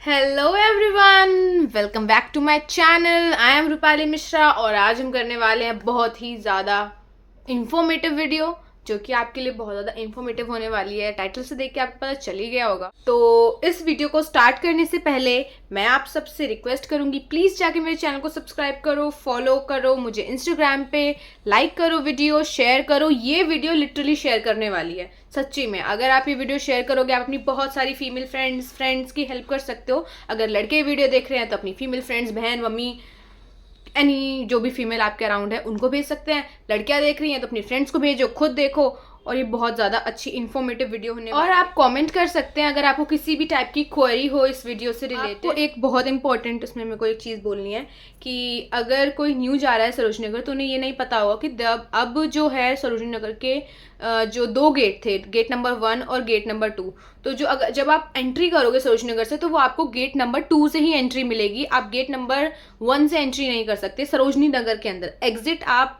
Hello everyone, welcome back to my channel. I am Rupali Mishra और आज हम करने वाले हैं बहुत ही ज़्यादा इंफॉर्मेटिव वीडियो जो कि आपके लिए बहुत ज़्यादा इंफॉर्मेटिव होने वाली है। टाइटल से देख के आपको पता चल ही गया होगा। तो इस वीडियो को स्टार्ट करने से पहले मैं आप सबसे रिक्वेस्ट करूंगी, प्लीज़ जाके मेरे चैनल को सब्सक्राइब करो, फॉलो करो, मुझे इंस्टाग्राम पे लाइक करो, वीडियो शेयर करो। ये वीडियो लिटरली शेयर करने वाली है सच्ची में। अगर आप ये वीडियो शेयर करोगे आप अपनी बहुत सारी फीमेल फ्रेंड्स की हेल्प कर सकते हो। अगर लड़के वीडियो देख रहे हैं तो अपनी फीमेल फ्रेंड्स, बहन, मम्मी, एनी जो भी फीमेल आपके अराउंड है उनको भेज सकते हैं। लड़कियां देख रही हैं तो अपनी फ्रेंड्स को भेजो, खुद देखो। और ये बहुत ज़्यादा अच्छी इन्फॉर्मेटिव वीडियो होने और आप कमेंट कर सकते हैं अगर आपको किसी भी टाइप की क्वेरी हो इस वीडियो से रिलेटेड। एक बहुत इंपॉर्टेंट इसमें मेरे को एक चीज़ बोलनी है कि अगर कोई न्यू जा रहा है सरोजनी नगर तो उन्हें ये नहीं पता होगा कि अब जो है सरोजनी नगर के जो दो गेट थे, गेट नंबर 1 और गेट नंबर 2, तो जो अगर जब आप एंट्री करोगे सरोजनी नगर से तो वो आपको गेट नंबर 2 से ही एंट्री मिलेगी। आप गेट नंबर 1 से एंट्री नहीं कर सकते सरोजनी नगर के अंदर। एग्जिट आप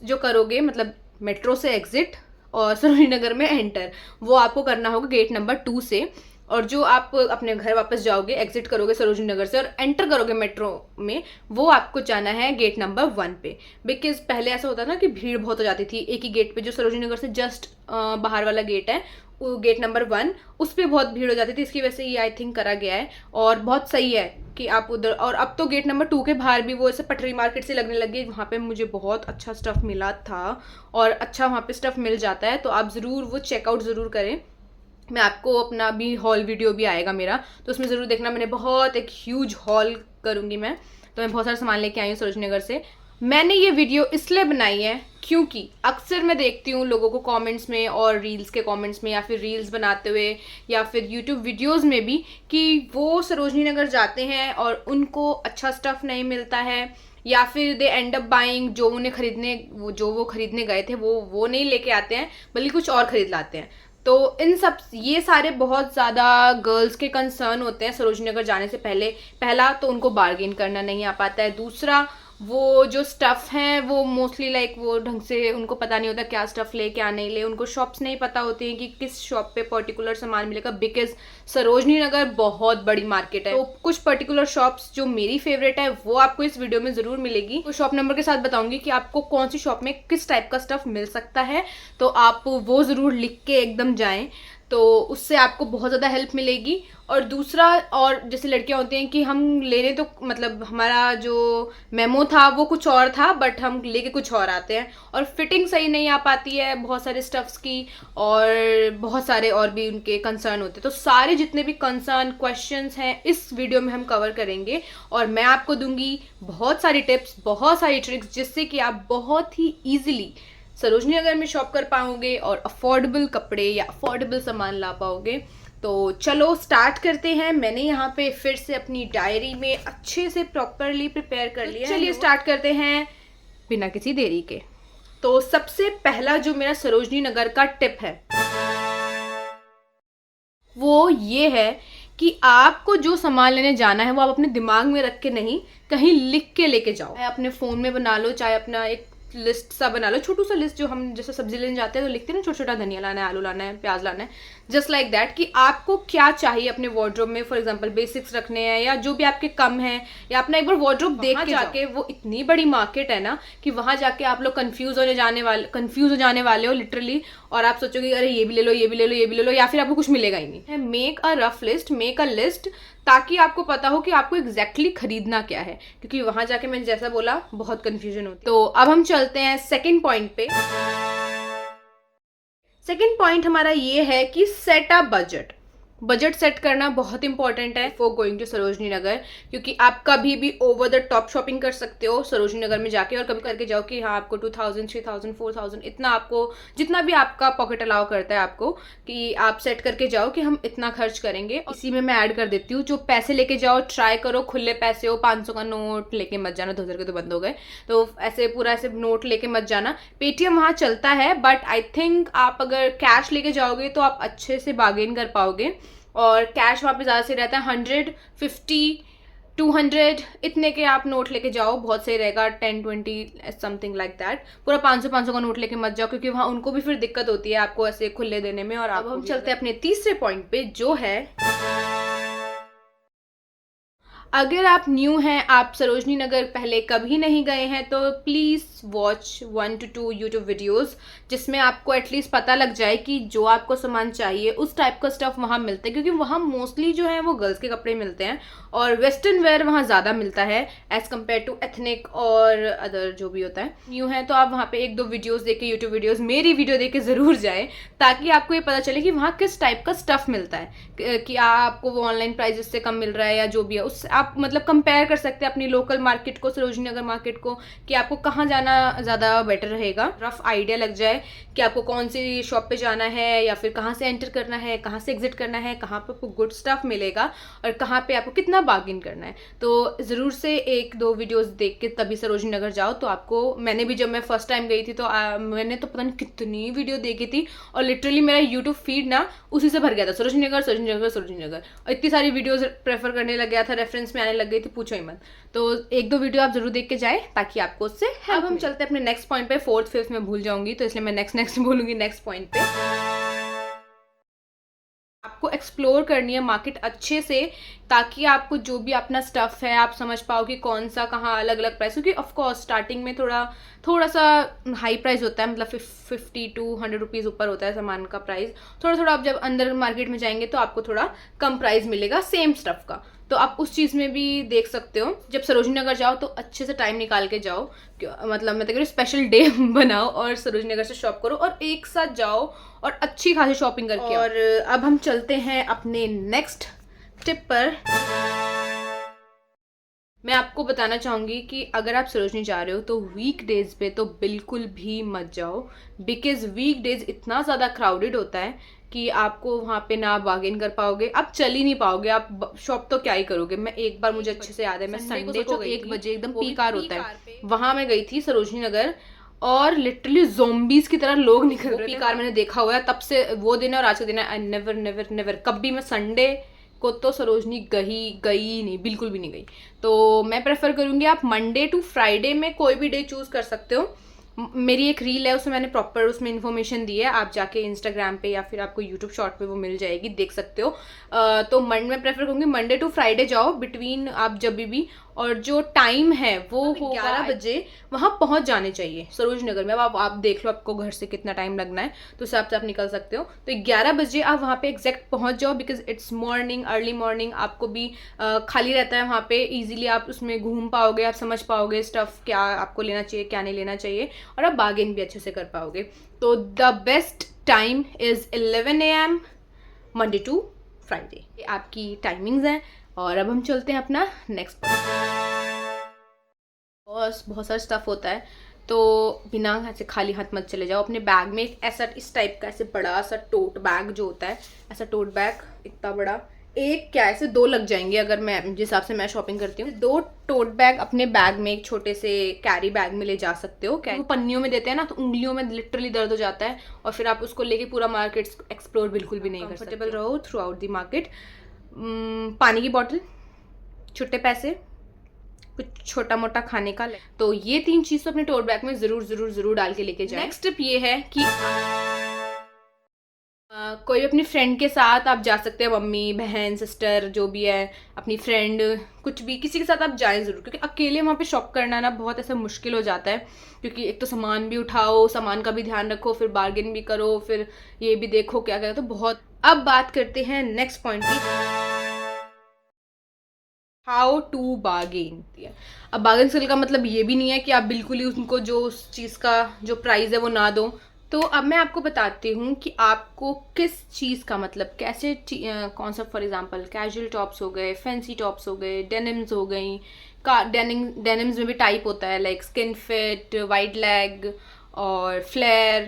जो करोगे, मतलब मेट्रो से एग्जिट और सरोजनी नगर में एंटर, वो आपको करना होगा गेट नंबर 2 से। और जो आप अपने घर वापस जाओगे, एग्जिट करोगे सरोजनी नगर से और एंटर करोगे मेट्रो में, वो आपको जाना है गेट नंबर 1 पे। बिकॉज पहले ऐसा होता था कि भीड़ बहुत हो जाती थी एक ही गेट पे, जो सरोजनी नगर से जस्ट बाहर वाला गेट है, वो गेट नंबर 1, उस पर बहुत भीड़ हो जाती थी। इसकी वजह से ये आई थिंक करा गया है और बहुत सही है कि आप उधर। और अब तो गेट नंबर 2 के बाहर भी वो ऐसे पटरी मार्केट से लगने लगी। वहाँ पे मुझे बहुत अच्छा स्टफ़ मिला था और अच्छा वहाँ पे स्टफ़ मिल जाता है, तो आप ज़रूर वो चेकआउट ज़रूर करें। मैं आपको अपना भी हॉल वीडियो भी आएगा मेरा, तो उसमें ज़रूर देखना। मैंने बहुत एक ह्यूज हॉल करूँगी मैं, तो मैं बहुत सारा सामान लेके आई हूँ सरोजनी नगर से। मैंने ये वीडियो इसलिए बनाई है क्योंकि अक्सर मैं देखती हूँ लोगों को कमेंट्स में और रील्स के कमेंट्स में, या फिर रील्स बनाते हुए या फिर यूट्यूब वीडियोस में भी, कि वो सरोजनी नगर जाते हैं और उनको अच्छा स्टफ़ नहीं मिलता है, या फिर दे एंड अप बाइंग जो उन्हें खरीदने वो खरीदने गए थे वो नहीं लेके आते हैं, बल्कि कुछ और खरीद लाते हैं। तो इन सब ये सारे बहुत ज़्यादा गर्ल्स के कंसर्न होते हैं सरोजनी नगर जाने से पहले। पहला तो उनको बार्गेन करना नहीं आ पाता है, दूसरा वो जो स्टफ़ हैं वो मोस्टली लाइक वो ढंग से उनको पता नहीं होता क्या स्टफ़ ले क्या नहीं ले। उनको शॉप्स नहीं पता होती हैं कि किस शॉप पे पर्टिकुलर सामान मिलेगा, बिकॉज सरोजनी नगर बहुत बड़ी मार्केट है। तो कुछ पर्टिकुलर शॉप्स जो मेरी फेवरेट है वो आपको इस वीडियो में ज़रूर मिलेगी। तो शॉप नंबर के साथ बताऊंगी कि आपको कौन सी शॉप में किस टाइप का स्टफ़ मिल सकता है, तो आप वो ज़रूर लिख के एकदम जाएं, तो उससे आपको बहुत ज़्यादा हेल्प मिलेगी। और दूसरा, और जैसे लड़कियां होती हैं कि हम लेने तो मतलब हमारा जो मेमो था वो कुछ और था, बट हम लेके कुछ और आते हैं और फिटिंग सही नहीं आ पाती है बहुत सारे स्टफ्स की, और बहुत सारे और भी उनके कंसर्न होते हैं। तो सारे जितने भी कंसर्न क्वेश्चंस हैं इस वीडियो में हम कवर करेंगे और मैं आपको दूंगी बहुत सारी टिप्स, बहुत सारी ट्रिक्स, जिससे कि आप बहुत ही ईजिली सरोजनी नगर में शॉप कर पाओगे और अफोर्डेबल कपड़े या अफोर्डेबल सामान ला पाओगे। तो चलो स्टार्ट करते हैं। मैंने यहाँ पे फिर से अपनी डायरी में अच्छे से प्रॉपरली प्रिपेयर कर लिया है। चलिए स्टार्ट करते हैं बिना किसी देरी के। तो सबसे पहला जो मेरा सरोजनी नगर का टिप है वो ये है कि आपको जो सामान लेने जाना है वो आप अपने दिमाग में रख के नहीं, कहीं लिख के लेके जाओ। चाहे अपने फ़ोन में बना लो, चाहे अपना एक लिस्ट सा बना लो, छोटू सा लिस्ट, जो हम जैसे सब्जी लेने जाते हैं तो लिखते हैं ना, छोटा छोटा धनिया लाना है, आलू लाना है, प्याज लाना है, जस्ट लाइक दैट, कि आपको क्या चाहिए अपने वार्डरोब में। फॉर एग्जांपल बेसिक्स रखने हैं या जो भी आपके कम है, या अपना एक बार वार्डरोब देख के जाके, वो इतनी बड़ी मार्केट है ना कि वहां जाके आप लोग कंफ्यूज हो जाने वाले हो लिटरली, और आप सोचोगे अरे ये भी ले लो, ये भी ले लो, ये भी ले लो, या फिर आपको कुछ मिलेगा ही नहीं। Make a rough list, make a list, ताकि आपको पता हो कि आपको एग्जैक्टली खरीदना क्या है, क्योंकि वहां जाके मैंने जैसा बोला बहुत कंफ्यूजन होती है। तो अब हम चलते हैं सेकंड पॉइंट पे। सेकंड पॉइंट हमारा ये है कि सेट अ बजट सेट करना बहुत इंपॉर्टेंट है for going to Sarojini Nagar, क्योंकि आप कभी भी ओवर द टॉप शॉपिंग कर सकते हो सरोजनी नगर में जाके, और कभी करके जाओ कि हाँ आपको 2000, 3000, 4000 इतना, आपको जितना भी आपका पॉकेट अलाउ करता है आपको, कि आप सेट करके जाओ कि हम इतना खर्च करेंगे। इसी में मैं ऐड कर देती हूँ, जो पैसे लेके जाओ ट्राई करो खुले पैसे हो, 500 का नोट लेके मत जाना, 2000 के तो बंद हो गए, तो ऐसे पूरा ऐसे नोट लेके मत जाना। पेटीएम वहाँ चलता है, बट आई थिंक आप अगर कैश लेके जाओगे तो आप अच्छे से बार्गेन कर पाओगे, और कैश वहाँ पे ज़्यादा से रहता है। 100, 50, 200 इतने के आप नोट लेके जाओ, बहुत सही रहेगा। 10, 20 समथिंग लाइक दैट। पूरा 500 का नोट लेके मत जाओ, क्योंकि वहाँ उनको भी फिर दिक्कत होती है आपको ऐसे खुले देने में। और अब हम चलते हैं अपने तीसरे पॉइंट पे, जो है अगर आप न्यू हैं, आप सरोजनी नगर पहले कभी नहीं गए हैं, तो please watch 1 to 2 YouTube videos, जिसमें आपको एटलीस्ट पता लग जाए कि जो आपको सामान चाहिए उस टाइप का स्टफ़ वहाँ मिलता है, क्योंकि वहाँ मोस्टली जो है वो गर्ल्स के कपड़े मिलते हैं और वेस्टर्न वेयर वहाँ ज़्यादा मिलता है एज़ कम्पेयर टू एथनिक और अदर जो भी होता है। न्यू है तो आप वहाँ पे 1-2 वीडियोस देख के, यूट्यूब वीडियोस मेरी वीडियो देख के ज़रूर जाएँ, ताकि आपको ये पता चले कि वहाँ किस टाइप का स्टफ़ मिलता है, कि आपको वो ऑनलाइन प्राइजेस से कम मिल रहा है या जो भी है, उससे आप मतलब कंपेयर कर सकते हैं अपनी लोकल मार्केट को, सरोजनी नगर मार्केट को, कि आपको कहाँ जाना ज़्यादा बेटर रहेगा। रफ आइडिया लग जाए कि आपको कौन सी शॉप पे जाना है या फिर कहाँ से एंटर करना है, कहाँ से एग्जिट करना है, कहाँ पे आपको गुड स्टफ मिलेगा और कहाँ पे आपको कितना बार्गेन करना है। तो ज़रूर से 1-2 वीडियोस देख के तभी सरोजनी नगर जाओ। तो आपको, मैंने भी जब मैं फर्स्ट टाइम गई थी तो मैंने तो पता नहीं कितनी वीडियो देखी थी और लिटरली मेरा यूट्यूब फीड ना उसी से भर गया था, सरोजनी नगर सरोजनी नगर सरोजनी नगर, और इतनी सारी वीडियोस प्रेफर करने लग गया था, रेफरेंस में आने लग गई थी, पूछो ही मत। तो 1-2 वीडियो आप जरूर देख के जाए ताकि आपको उससे अब हम चलते हैं अपने नेक्स्ट पॉइंट पे। 4th 5th में भूल जाऊंगी तो इसलिए मैं नेक्स्ट बोलूंगी नेक्स्ट पॉइंट पे। आपको एक्सप्लोर करनी है मार्केट अच्छे से, ताकि आपको जो भी अपना स्टफ़ है आप समझ पाओ कि कौन सा कहाँ अलग अलग प्राइस, क्योंकि ऑफ कोर्स स्टार्टिंग में थोड़ा सा हाई प्राइस होता है, मतलब 50 to 100 रुपीज़ ऊपर होता है सामान का प्राइस। थोड़ा आप जब अंदर मार्केट में जाएंगे तो आपको थोड़ा कम प्राइस मिलेगा सेम स्टफ़ का। तो आप उस चीज़ में भी देख सकते हो। जब सरोजनी नगर जाओ तो अच्छे से टाइम निकाल के जाओ, मतलब मैं तो कह रही हूँ स्पेशल डे बनाओ और सरोजनी नगर से शॉप करो और एक साथ जाओ और अच्छी खासी शॉपिंग करके। और अब हम चलते हैं अपने नेक्स्ट टिप पर। मैं आपको बताना चाहूँगी कि अगर आप सरोजनी जा रहे हो तो वीक डेज पे तो बिल्कुल भी मत जाओ, बिकॉज वीक डेज इतना ज़्यादा क्राउडेड होता है कि आपको वहाँ पे ना बार्गेन कर पाओगे, आप चल ही नहीं पाओगे, आप शॉप तो क्या ही करोगे। मैं एक बार, मुझे अच्छे से याद है, मैं संडे को 1 बजे एकदम पीक आवर होता है, वहाँ मैं गई थी सरोजनी नगर और लिटरली ज़ोंबीज की तरह लोग निकल रहे थे। पीक आवर मैंने देखा हुआ है, तब से वो दिन है और आज का दिन है, आई नेवर नेवर नेवर कभी मैं संडे को तो सरोजनी गई नहीं, बिल्कुल भी नहीं गई। तो मैं प्रेफर करूँगी आप मंडे टू फ्राइडे में कोई भी डे चूज़ कर सकते हो। मेरी एक रील है, उसमें मैंने प्रॉपर उसमें इन्फॉर्मेशन दी है, आप जाके इंस्टाग्राम पे या फिर आपको यूट्यूब शॉर्ट पे वो मिल जाएगी, देख सकते हो। तो मैं प्रेफर करूँगी मंडे टू फ्राइडे जाओ, बिटवीन आप जब भी, और जो टाइम है वो 11 बजे वहाँ पहुँच जाने चाहिए सरोजनी नगर में। अब आप देख लो आपको घर से कितना टाइम लगना है, तो उस हिसाब से आप निकल सकते हो। तो 11 बजे आप वहाँ पे एग्जैक्ट पहुँच जाओ, because it's morning, early morning, आपको भी खाली रहता है वहाँ पे, ईजिली आप उसमें घूम पाओगे, आप समझ पाओगे स्टफ़ क्या आपको लेना चाहिए क्या नहीं लेना चाहिए, और आप बार्गेन भी अच्छे से कर पाओगे। तो the best time is 11 AM Monday to Friday, आपकी टाइमिंग्स हैं। और अब हम चलते हैं अपना नेक्स्ट पॉइंट। बहुत सारा स्टफ़ होता है, तो बिना ऐसे खाली हाथ मत चले जाओ। अपने बैग में एक ऐसा, इस टाइप का ऐसे बड़ा सा टोट बैग जो होता है, ऐसा टोट बैग इतना बड़ा, एक क्या ऐसे 2 लग जाएंगे अगर मैं जिस हिसाब से मैं शॉपिंग करती हूँ। 2 टोट बैग अपने बैग में एक छोटे से कैरी बैग में ले जा सकते हो। वो पन्नियों में देते हैं ना, तो उंगलियों में लिटरली दर्द हो जाता है और फिर आप उसको लेके पूरा मार्केट एक्सप्लोर बिल्कुल भी नहीं कर सकते। कंफर्टेबल रहो थ्रू आउट द मार्केट। पानी की बॉटल, छुट्टे पैसे, कुछ छोटा मोटा खाने का, तो ये 3 चीज़ तो अपने टोट बैग में ज़रूर डाल के लेके जाएं। नेक्स्ट टिप ये है कि कोई अपनी फ्रेंड के साथ आप जा सकते हैं, मम्मी बहन सिस्टर जो भी है, अपनी फ्रेंड, कुछ भी किसी के साथ आप जाएं ज़रूर, क्योंकि अकेले वहाँ पे शॉप करना ना बहुत ऐसा मुश्किल हो जाता है, क्योंकि एक तो सामान भी उठाओ, सामान का भी ध्यान रखो, फिर बार्गेन भी करो, फिर ये भी देखो क्या करो, तो बहुत। अब बात करते हैं नेक्स्ट पॉइंट की, हाउ टू बार्गेन। अब बार्गेन सेल का मतलब ये भी नहीं है कि आप बिल्कुल ही उनको जो उस चीज़ का जो प्राइस है वो ना दो। तो अब मैं आपको बताती हूँ कि आपको किस चीज़ का, मतलब कैसे कौन सा, फॉर एग्जांपल कैजुअल टॉप्स हो गए, फैंसी टॉप्स हो गए, डेनिम्स हो गई, डेनिम्स में भी टाइप होता है, like skin fit, wide leg और फ्लेयर,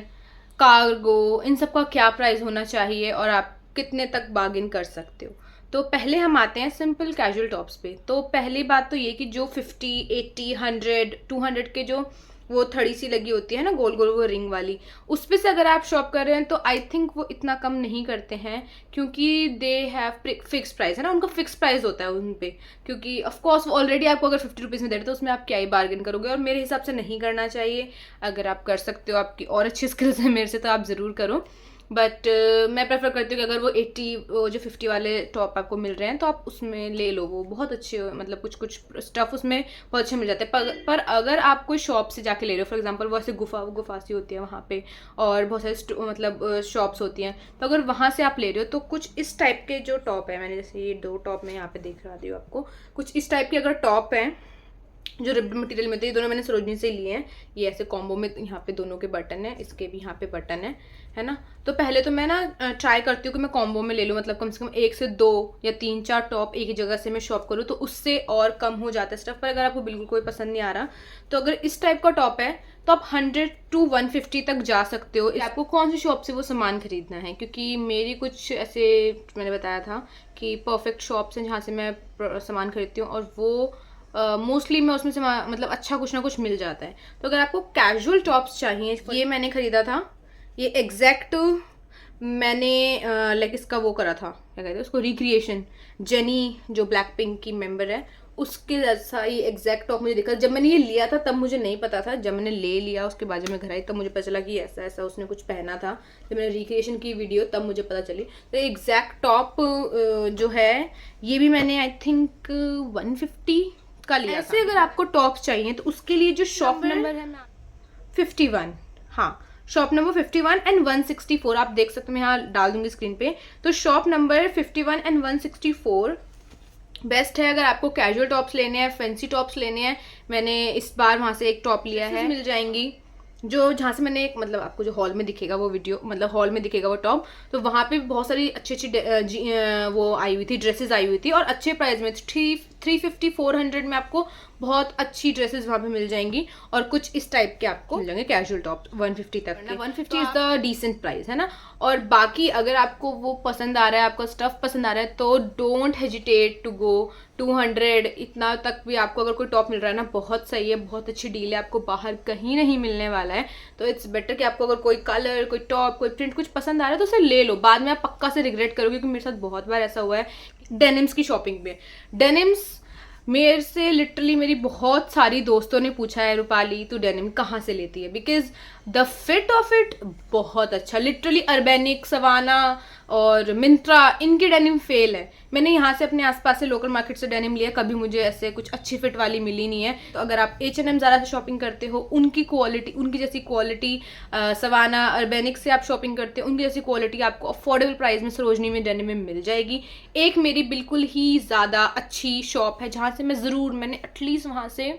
कार्गो, इन सब का क्या प्राइस होना चाहिए और आप कितने तक बार्गेन कर सकते हो। तो पहले हम आते हैं सिंपल कैजुअल टॉप्स पे। तो पहली बात तो ये कि जो 50, 80, 100, 200 के जो वो थड़ी सी लगी होती है ना, गोल गोल वो रिंग वाली, उस पे से अगर आप शॉप कर रहे हैं तो आई थिंक वो इतना कम नहीं करते हैं, क्योंकि दे हैव फिक्स प्राइस है ना, उनका फिक्स प्राइस होता है उन पे, क्योंकि ऑफ कोर्स वो ऑलरेडी आपको अगर 50 रुपीज़ में दे रहे तो उसमें आप क्या ही बार्गेन करोगे, और मेरे हिसाब से नहीं करना चाहिए। अगर आप कर सकते हो, आपकी और अच्छी स्किल्स है मेरे से, तो आप ज़रूर करो। बट मैं प्रेफर करती हूँ कि अगर वो 80 वो जो 50 वाले टॉप आपको मिल रहे हैं तो आप उसमें ले लो, वो बहुत अच्छे, मतलब कुछ कुछ स्टफ उसमें बहुत अच्छे मिल जाते हैं। पर अगर आप कोई शॉप से जाके ले रहे हो, फॉर एग्जांपल वो ऐसे गुफा सी होती है वहाँ पे, और बहुत सारे मतलब शॉप्स होती हैं, तो अगर वहाँ से आप ले रहे हो तो कुछ इस टाइप के जो टॉप है, मैंने जैसे ये 2 टॉप मैं यहाँ पे देख रहा हूँ आपको, कुछ इस टाइप के अगर टॉप हैं जो रिब्ड मटेरियल में थे, ये दोनों मैंने सरोजनी से लिए हैं। ये ऐसे कॉम्बो में यहाँ पे दोनों के बटन है, इसके भी यहाँ पे बटन है ना। तो पहले तो मैं ना ट्राई करती हूँ कि मैं कॉम्बो में ले लूँ, मतलब कम से कम 1 से 2 या 3-4 टॉप एक ही जगह से मैं शॉप करूँ, तो उससे और कम हो जाता है स्टफ। पर अगर आपको बिल्कुल कोई पसंद नहीं आ रहा, तो अगर इस टाइप का टॉप है तो आप 100 to 150 तक जा सकते हो। आपको कौन सी शॉप से वो सामान खरीदना है, क्योंकि मेरी कुछ ऐसे मैंने बताया था कि परफेक्ट शॉप्स हैं जहाँ से मैं सामान खरीदती हूँ, और वो मोस्टली मैं उसमें से मतलब अच्छा कुछ ना कुछ मिल जाता है। तो अगर आपको कैजुअल टॉप्स चाहिए, ये मैंने खरीदा था, ये एग्जैक्ट मैंने लाइक इसका वो करा था, क्या कहते हैं उसको, रिक्रिएशन, जेनी जो ब्लैक पिंक की मेंबर है उसके जैसा ये एग्जैक्ट टॉप मुझे दिखा। जब मैंने ये लिया था तब मुझे नहीं पता था, जब मैंने ले लिया उसके बाद जब मैं घर आई तब मुझे पता चला कि ऐसा ऐसा उसने कुछ पहना था। जब मैंने रिक्रिएशन की वीडियो तब मुझे पता चली। तो एग्जैक्ट टॉप जो है ये भी मैंने आई थिंक 150 का लिया। ऐसे अगर आपको टॉप चाहिए तो उसके लिए जो शॉप नंबर है 51, हाँ शॉप नंबर 51 एंड 164 आप देख सकते हो, मैं यहाँ डाल दूंगी स्क्रीन पे। तो शॉप नंबर 51 एंड 164 बेस्ट है अगर आपको कैजुअल टॉप्स लेने हैं, फैंसी टॉप्स लेने हैं। मैंने इस बार वहाँ से एक टॉप लिया है, मिल जाएंगी जो जहाँ से मैंने एक, मतलब आपको जो हॉल में दिखेगा वो वीडियो, मतलब हॉल में दिखेगा वो टॉप, तो वहाँ पे बहुत सारी अच्छी अच्छी वो आई हुई थी, ड्रेसेस आई हुई थी, और अच्छे प्राइस में 350-400 में आपको बहुत अच्छी ड्रेसेस वहाँ पे मिल जाएंगी। और कुछ इस टाइप के आपको मिल जाएंगे कैजुअल टॉप 150 तक के। 150 इज द डिसेंट प्राइस है ना। और बाकी अगर आपको वो पसंद आ रहा है, आपको स्टफ पसंद आ रहा है, तो डोंट हेजिटेट टू गो 200 इतना तक भी आपको अगर कोई टॉप मिल रहा है ना, बहुत सही है, बहुत अच्छी डील है, आपको बाहर कहीं नहीं मिलने वाला है। तो इट्स बेटर कि आपको अगर कोई कलर, कोई टॉप, कोई प्रिंट कुछ पसंद आ रहा है तो उसे ले लो, बाद में आप पक्का से रिग्रेट करोगे। क्योंकि मेरे साथ बहुत बार ऐसा हुआ है डेनिम्स की शॉपिंग में। डेनिम्स मेरे से लिटरली मेरी बहुत सारी दोस्तों ने पूछा है, रूपाली तू डेनिम कहाँ से लेती है, because the fit of it बहुत अच्छा, लिटरली अर्बेनिक, सवाना और मिंत्रा, इनकी डेनिम फेल है। मैंने यहाँ से अपने आसपास से लोकल मार्केट से डेनिम लिया, कभी मुझे ऐसे कुछ अच्छी फिट वाली मिली नहीं है। तो अगर आप H&M ज़ारा से शॉपिंग करते हो, उनकी क्वालिटी, उनकी जैसी क्वालिटी, सवाना अर्बेनिक से आप शॉपिंग करते हो, उनकी जैसी क्वालिटी आपको अफोर्डेबल प्राइस में सरोजनी में डेनिम में मिल जाएगी। एक मेरी बिल्कुल ही ज़्यादा अच्छी शॉप है जहाँ से मैं ज़रूर, मैंने एटलीस्ट वहाँ से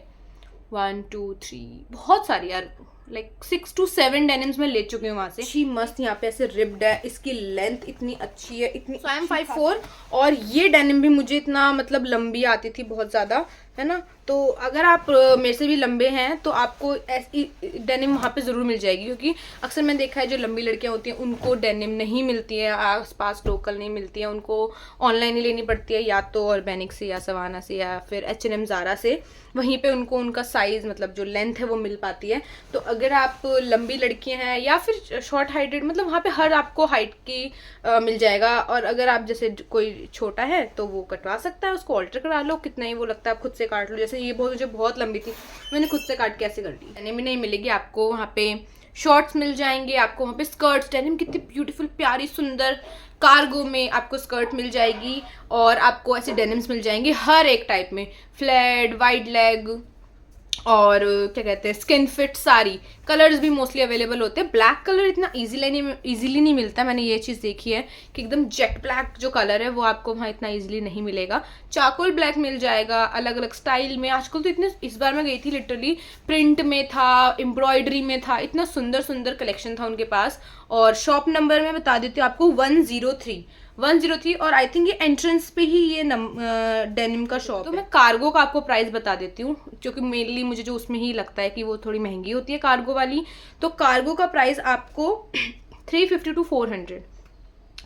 1 2 3 बहुत सारी यार, लाइक 6 to 7 डेनिम्स में ले चुकी हूँ वहाँ से। अच्छी मस्त यहाँ पे ऐसे रिब्ड है, इसकी लेंथ इतनी अच्छी है, इतनी आई एम 5'4", और ये डेनिम भी मुझे इतना मतलब लंबी आती थी बहुत ज़्यादा, है ना। तो अगर आप मेरे से भी लंबे हैं तो आपको ऐसी डेनिम वहाँ पे ज़रूर मिल जाएगी, क्योंकि अक्सर मैंने देखा है जो लंबी लड़कियाँ होती हैं उनको डेनिम नहीं मिलती है, आस पास लोकल नहीं मिलती है, उनको ऑनलाइन ही लेनी पड़ती है, या तो ऑर्गेनिक से या सवाना से या फिर H&M ज़ारा से, वहीं पे उनको उनका साइज़ मतलब जो लेंथ है वो मिल पाती है। तो अगर आप लंबी लड़कियाँ हैं या फिर शॉर्ट हाइटेड, मतलब वहाँ पे हर आपको हाइट की मिल जाएगा। और अगर आप जैसे कोई छोटा है तो वो कटवा सकता है, उसको ऑल्टर करा लो, कितना ही वो लगता है आप खुद से काट लो। जैसे ये मुझे बहुत लंबी थी, मैंने खुद से काट के ऐसे कर दी। डेनिम नहीं मिलेगी आपको वहाँ पे, शॉर्ट्स मिल जाएंगे आपको वहाँ पे, स्कर्ट्स, डेनिम कितनी ब्यूटीफुल प्यारी सुंदर कार्गो में आपको स्कर्ट मिल जाएगी, और आपको ऐसे डेनिम्स मिल जाएंगे हर एक टाइप में, फ्लैट, वाइड लेग, और क्या कहते हैं स्किन फिट, सारी कलर्स भी मोस्टली अवेलेबल होते हैं। ब्लैक कलर इतना इजीली नहीं मिलता, मैंने ये चीज़ देखी है कि एकदम जेट ब्लैक जो कलर है वो आपको वहाँ इतना इजीली नहीं मिलेगा। चारकोल ब्लैक मिल जाएगा अलग अलग स्टाइल में, आजकल तो इतने, इस बार मैं गई थी लिटरली प्रिंट में था, एम्ब्रॉयडरी में था, इतना सुंदर सुंदर कलेक्शन था उनके पास। और शॉप नंबर मैं बता देती हूँ आपको 103, और आई थिंक ये एंट्रेंस पे ही ये डेनिम का शॉप है। तो मैं कार्गो का आपको प्राइस बता देती हूँ, क्योंकि मेनली मुझे जो उसमें ही लगता है कि वो थोड़ी महंगी होती है कार्गो वाली। तो कार्गो का प्राइस आपको 350 to 400,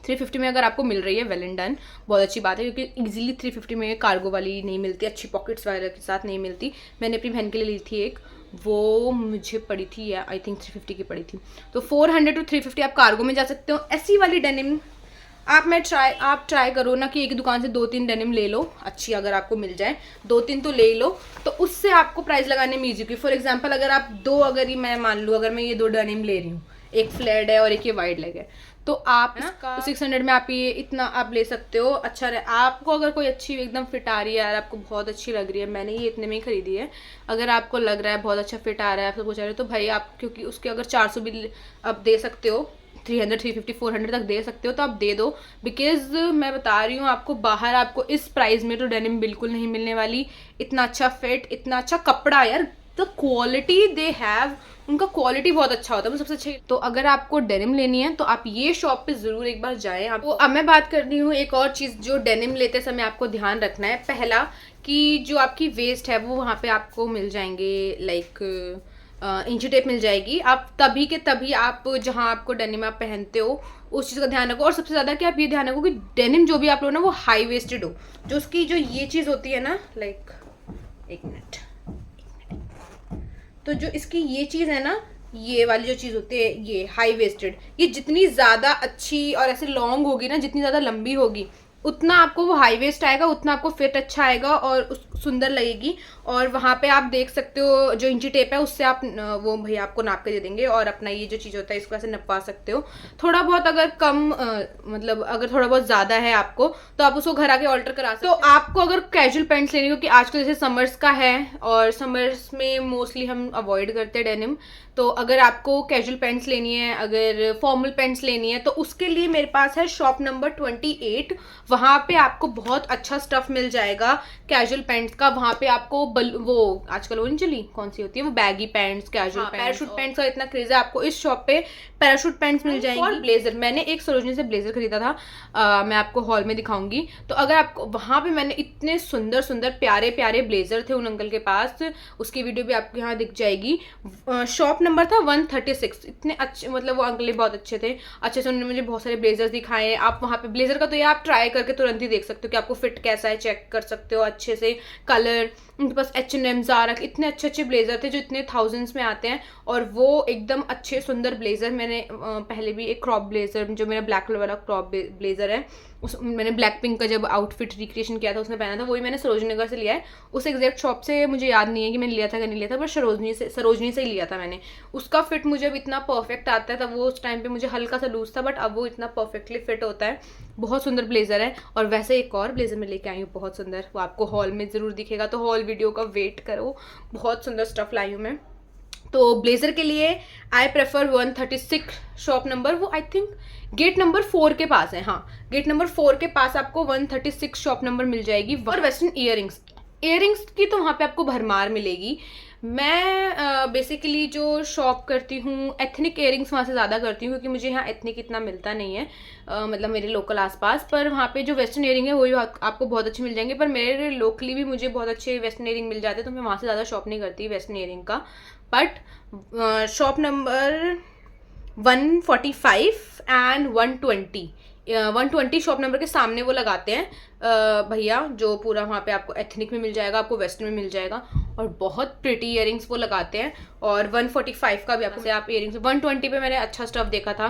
350 में अगर आपको मिल रही है वेल एंड डन, बहुत अच्छी बात है, क्योंकि इजीली 350 में कार्गो वाली नहीं मिलती, अच्छी पॉकेट्स वगैरह के साथ नहीं मिलती। मैंने अपनी बहन के लिए ली थी एक, वो मुझे पड़ी थी आई थिंक 350 की पड़ी थी। तो 400 to 350 आप कार्गो में जा सकते हो। ऐसी वाली डेनिम आप ट्राई करो ना कि एक दुकान से 2-3 डेनिम ले लो, अच्छी अगर आपको मिल जाए 2-3 तो ले लो, तो उससे आपको प्राइस लगाने में ईजी। फॉर एग्जांपल अगर आप अगर ही मैं मान लूँ अगर मैं ये 2 डेनिम ले रही हूँ, एक फ्लैट है और एक ये वाइड लेग है, तो आप इसका 600 में आप ये इतना आप ले सकते हो। अच्छा रहे आपको, अगर कोई अच्छी एकदम फिट आ रही है यार, आपको बहुत अच्छी लग रही है, मैंने ये इतने में ही खरीदी है। अगर आपको लग रहा है बहुत अच्छा फिट आ रहा है, आप सब कुछ आ रहा है, तो भाई आप क्योंकि उसके अगर 400 भी आप दे सकते हो, 300, 350, 400 तक दे सकते हो, तो आप दे दो। बिकॉज मैं बता रही हूँ आपको, बाहर आपको इस प्राइस में तो डेनिम बिल्कुल नहीं मिलने वाली। इतना अच्छा फिट, इतना अच्छा कपड़ा यार, द क्वालिटी दे हैव, उनका क्वालिटी बहुत अच्छा होता है, वो सबसे अच्छी। तो अगर आपको डेनिम लेनी है तो आप ये शॉप पे ज़रूर एक बार जाएं। आपको अब मैं बात कर रही हूँ एक और चीज़ जो डेनिम लेते समय आपको ध्यान रखना है। पहला कि जो आपकी वेस्ट है वो वहाँ पे आपको मिल जाएंगे, लाइक इंची टेप मिल जाएगी। आप तभी के तभी आप जहाँ आपको डेनिम आप पहनते हो उस चीज़ का ध्यान रखो। और सबसे ज़्यादा कि आप ये ध्यान रखो कि डेनिम जो भी आप लो ना वो हाई वेस्टेड हो। जो उसकी जो ये चीज़ होती है ना, लाइक एक मिनट, तो जो इसकी ये चीज़ है ना, ये वाली जो चीज़ होती है ये हाई वेस्टेड, ये जितनी ज़्यादा अच्छी और ऐसे लॉन्ग होगी ना, जितनी ज़्यादा लंबी होगी, उतना आपको वो हाई वेस्ट आएगा, उतना आपको फिट अच्छा आएगा और सुंदर लगेगी। और वहाँ पे आप देख सकते हो जो इंची टेप है उससे आप वो भैया आपको नाप के दे देंगे, और अपना ये जो चीज़ होता है इसको ऐसे नपा सकते हो। थोड़ा बहुत अगर कम मतलब अगर थोड़ा बहुत ज़्यादा है आपको तो आप उसको घर आके ऑल्टर करा सकते हो। तो आपको अगर कैजुअल पैंट्स लेनी हो, क्योंकि आजकल जैसे समर्स का है और समर्स में मोस्टली हम अवॉइड करते हैं डेनिम, तो अगर आपको कैजुअल पैंट्स लेनी है, अगर फॉर्मल पैंट्स लेनी है, तो उसके लिए मेरे पास है शॉप नंबर 28। वहाँ पे आपको बहुत अच्छा स्टफ मिल जाएगा कैजुअल पैंट्स का। वहाँ पे आपको वो आजकल वो नहीं चली, कौन सी होती है वो, baggy pants, casual parachute pants का इतना क्रेज है। आपको इस शॉप पे पैराशूट पैंट्स मिल जाएंगी। और ब्लेजर, मैंने एक सरोजनी से ब्लेजर खरीदा था, मैं आपको हॉल में दिखाऊंगी। तो अगर आपको वहाँ पे मैंने इतने सुंदर सुंदर प्यारे प्यारे ब्लेजर थे उन अंकल के पास, उसकी वीडियो भी आपको यहाँ दिख जाएगी। शॉप नंबर था 136। इतने अच्छे, मतलब वो अंकल बहुत अच्छे थे, अच्छे से उन्होंने मुझे बहुत सारे ब्लेजर्स दिखाए। आप वहाँ पे ब्लेजर का तो ये आप ट्राई करके तुरंत ही देख सकते हो कि आपको फिट कैसा है, चेक कर सकते हो अच्छे से। कलर उनके पास H&M, ज़ारा, इतने अच्छे अच्छे ब्लेजर थे जो इतने थाउजेंड्स में आते हैं, और वो एकदम अच्छे सुंदर ब्लेजर। मैंने पहले भी एक क्रॉप ब्लेजर, जो मेरा ब्लैक कलर वाला क्रॉप ब्लेजर है, उस मैंने ब्लैक पिंक का जब आउटफिट रिक्रिएशन किया था उसमें पहना था, वही मैंने सरोजनी नगर से लिया है। उस एग्जैक्ट शॉप से मुझे याद नहीं है कि मैंने लिया था कि नहीं लिया था, पर सरोजनी से ही लिया था मैंने। उसका फिट मुझे अब इतना परफेक्ट आता है, तब वो उस टाइम पे मुझे हल्का सा लूज था, बट अब वो इतना परफेक्टली फिट होता है। बहुत सुंदर ब्लेजर है। और वैसे एक और ब्लेजर मैं लेके आई हूँ बहुत सुंदर, वो आपको हॉल में ज़रूर दिखेगा, तो हॉल वीडियो का वेट करो। बहुत सुंदर स्टफ लाई हूँ मैं। तो ब्लेजर के लिए आई प्रेफर 136 शॉप नंबर, वो आई थिंक गेट नंबर 4 के पास है। हाँ, गेट नंबर 4 के पास आपको 136 शॉप नंबर मिल जाएगी। और वेस्टर्न ईयरिंग्स की तो वहाँ पे आपको भरमार मिलेगी। मैं बेसिकली जो शॉप करती हूँ, एथनिक ईयरिंग्स वहाँ से ज़्यादा करती हूँ, क्योंकि मुझे यहाँ एथनिक इतना मिलता नहीं है, मतलब मेरे लोकल आसपास। पर वहाँ पे जो वेस्टर्न ईयरिंग है वही आपको बहुत अच्छे मिल जाएंगे। पर मेरे लोकली भी मुझे बहुत अच्छे वेस्टर्न ईयरिंग मिल जाते हैं, तो मैं वहाँ से ज़्यादा शॉप नहीं करती वेस्टर्न ईयरिंग का। But shop number 145 and 120 shop number के सामने वो लगाते हैं भैया, जो पूरा वहाँ पे आपको एथनिक में मिल जाएगा, आपको वेस्टर्न में मिल जाएगा, और बहुत प्रिटी इयरिंग्स वो लगाते हैं। और 145 का भी आपसे आप इयरिंग्स, 120 पे मैंने अच्छा स्टफ देखा था,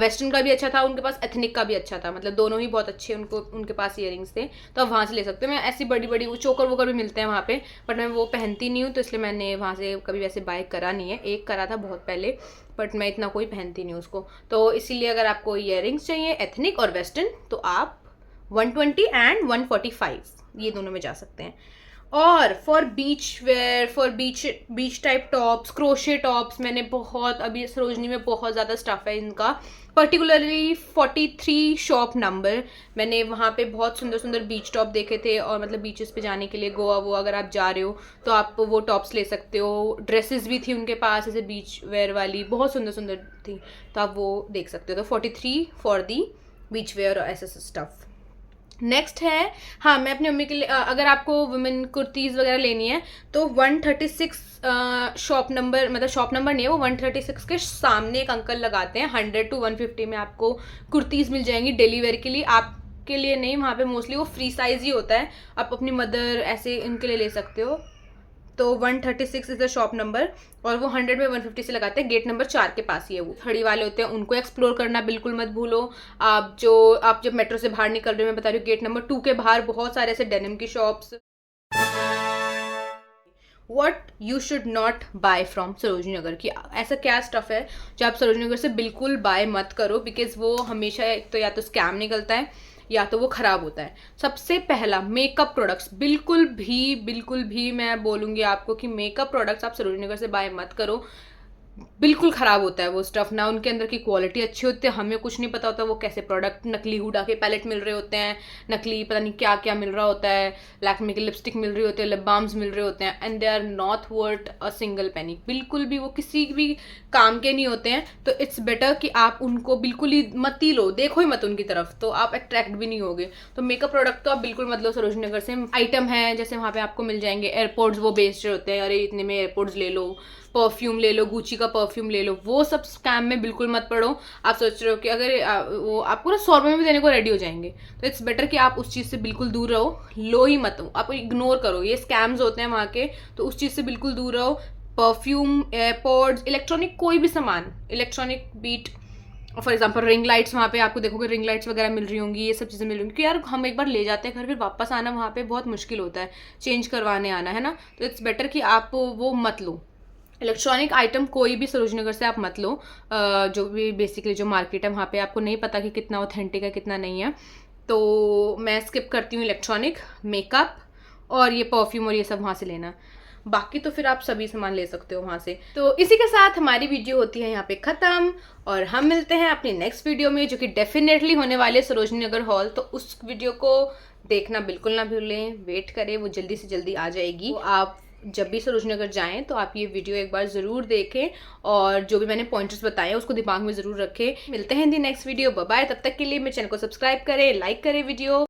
वेस्टर्न का भी अच्छा था उनके पास, एथनिक का भी अच्छा था, मतलब दोनों ही बहुत अच्छे उनके पास इयरिंग्स थे, तो आप वहाँ से ले सकते हो। मैं ऐसी बड़ी बड़ी वो चोकर वोकर भी मिलते हैं वहाँ पे, बट मैं वो पहनती नहीं हूँ, तो इसलिए मैंने वहाँ से कभी वैसे बाय करा नहीं है। एक करा था बहुत पहले, बट मैं इतना कोई पहनती नहीं उसको। तो इसीलिए अगर आपको इयरिंग्स चाहिए एथनिक और वेस्टर्न, तो आप 120 एंड 145 ये दोनों में जा सकते हैं। और for beach wear, for beach type tops, crochet tops, मैंने बहुत, अभी सरोजनी में बहुत ज़्यादा स्टफ है इनका, पर्टिकुलरली 43 शॉप नंबर। मैंने वहाँ पे बहुत सुंदर सुंदर बीच टॉप देखे थे, और मतलब बीचेस पे जाने के लिए गोवा वो अगर आप जा रहे हो तो आप वो टॉप्स ले सकते हो। ड्रेसेस भी थी उनके पास ऐसे बीच वेयर वाली, बहुत सुंदर सुंदर थी, तो आप वो देख सकते हो। तो 43 फॉर दी बीच वेयर और ऐसा स्टफ। नेक्स्ट है, हाँ, मैं अपनी मम्मी के लिए, अगर आपको वुमेन कुर्तीज़ वगैरह लेनी है तो 136 शॉप नंबर, मतलब शॉप नंबर नहीं है वो, 136 के सामने एक अंकल लगाते हैं। 100 to 150 में आपको कुर्तीज़ मिल जाएंगी डेली वेयर के लिए। आपके लिए नहीं, वहाँ पे मोस्टली वो फ्री साइज़ ही होता है, आप अपनी मदर ऐसे इनके लिए ले सकते हो। तो 136 इज द शॉप नंबर, और वो 100 में 150 से लगाते हैं। गेट नंबर 4 के पास ही है वो। खड़ी वाले होते हैं, उनको एक्सप्लोर करना बिल्कुल मत भूलो। आप जब मेट्रो से बाहर निकल रहे हो, मैं बता रही हूँ गेट नंबर 2 के बाहर बहुत सारे ऐसे डेनिम की shops, what you should not buy from Sarojini Nagar की ऐसा क्या स्टफ़ है जो आप सरोजनी नगर से बिल्कुल बाय मत करो, बिकॉज वो हमेशा एक तो या तो स्कैम निकलता है या तो वो ख़राब होता है। सबसे पहला मेकअप प्रोडक्ट्स, बिल्कुल भी मैं बोलूँगी आपको कि मेकअप प्रोडक्ट्स आप सरोजनी नगर से बाय मत करो। बिल्कुल ख़राब होता है वो स्टफ़ ना, उनके अंदर की क्वालिटी अच्छी होती है, हमें कुछ नहीं पता होता वो कैसे प्रोडक्ट, नकली हुडा के पैलेट मिल रहे होते हैं, नकली पता नहीं क्या क्या मिल रहा होता है, लैक्मे की लिपस्टिक मिल रही होती है, लिप बाम्स मिल रहे होते हैं, and they are not worth a single penny. बिल्कुल भी वो किसी भी काम के नहीं होते हैं। तो इट्स बेटर कि आप उनको बिल्कुल ही मत ही लो, देखो ही मत उनकी तरफ, तो आप अट्रैक्ट भी नहीं होगे। तो मेकअप प्रोडक्ट तो आप बिल्कुल मत लो सरोजनी नगर से। आइटम है जैसे वहाँ पे आपको मिल जाएंगे एयरपोर्ट्स, वो बेस्ड होते हैं, अरे इतने में एयरपोर्ट्स ले लो, परफ्यूम ले लो, गुची का परफ्यूम ले लो, वो सब स्कैम में बिल्कुल मत पड़ो। आप सोच रहे हो कि अगर वो आपको ना 100 रुपये में भी देने को रेडी हो जाएंगे, तो इट्स बेटर कि आप उस चीज़ से बिल्कुल दूर रहो, लो ही मत, आप इग्नोर करो, ये स्कैम्स होते हैं वहाँ के, तो उस चीज़ से बिल्कुल दूर रहो। परफ्यूम, एयरपोर्ट्स, इलेक्ट्रॉनिक कोई भी सामान, electronic beat for example ring lights, वहाँ पे आपको देखोगे रिंग लाइट्स वगैरह मिल रही होंगी, ये सब चीज़ें मिल रही होंगी, क्योंकि यार हम एक बार ले जाते हैं घर, फिर वापस आना वहाँ पे बहुत मुश्किल होता है, चेंज करवाने आना है ना। तो इट्स बेटर कि आप वो मत लो। इलेक्ट्रॉनिक आइटम कोई भी सरोजनी नगर से आप मत लो। जो भी बेसिकली जो मार्केट है वहाँ पे आपको नहीं पता कि कितना ऑथेंटिक है कितना नहीं है, तो मैं स्किप करती हूँ इलेक्ट्रॉनिक, मेकअप और ये परफ्यूम और ये सब वहाँ से लेना। बाकी तो फिर आप सभी सामान ले सकते हो वहाँ से। तो इसी के साथ हमारी वीडियो होती है यहाँ पे ख़त्म, और हम मिलते हैं अपनी नेक्स्ट वीडियो में जो कि डेफिनेटली होने वाले सरोजनी नगर हॉल। तो उस वीडियो को देखना बिल्कुल ना भूलें, वेट करें, वो जल्दी से जल्दी आ जाएगी। तो आप जब भी सरोजनी नगर जाएं तो आप ये वीडियो एक बार ज़रूर देखें, और जो भी मैंने पॉइंटर्स बताए हैं उसको दिमाग में ज़रूर रखें। मिलते हैं in the next video, bye bye. तब तक के लिए मेरे चैनल को सब्सक्राइब करें, लाइक करें वीडियो।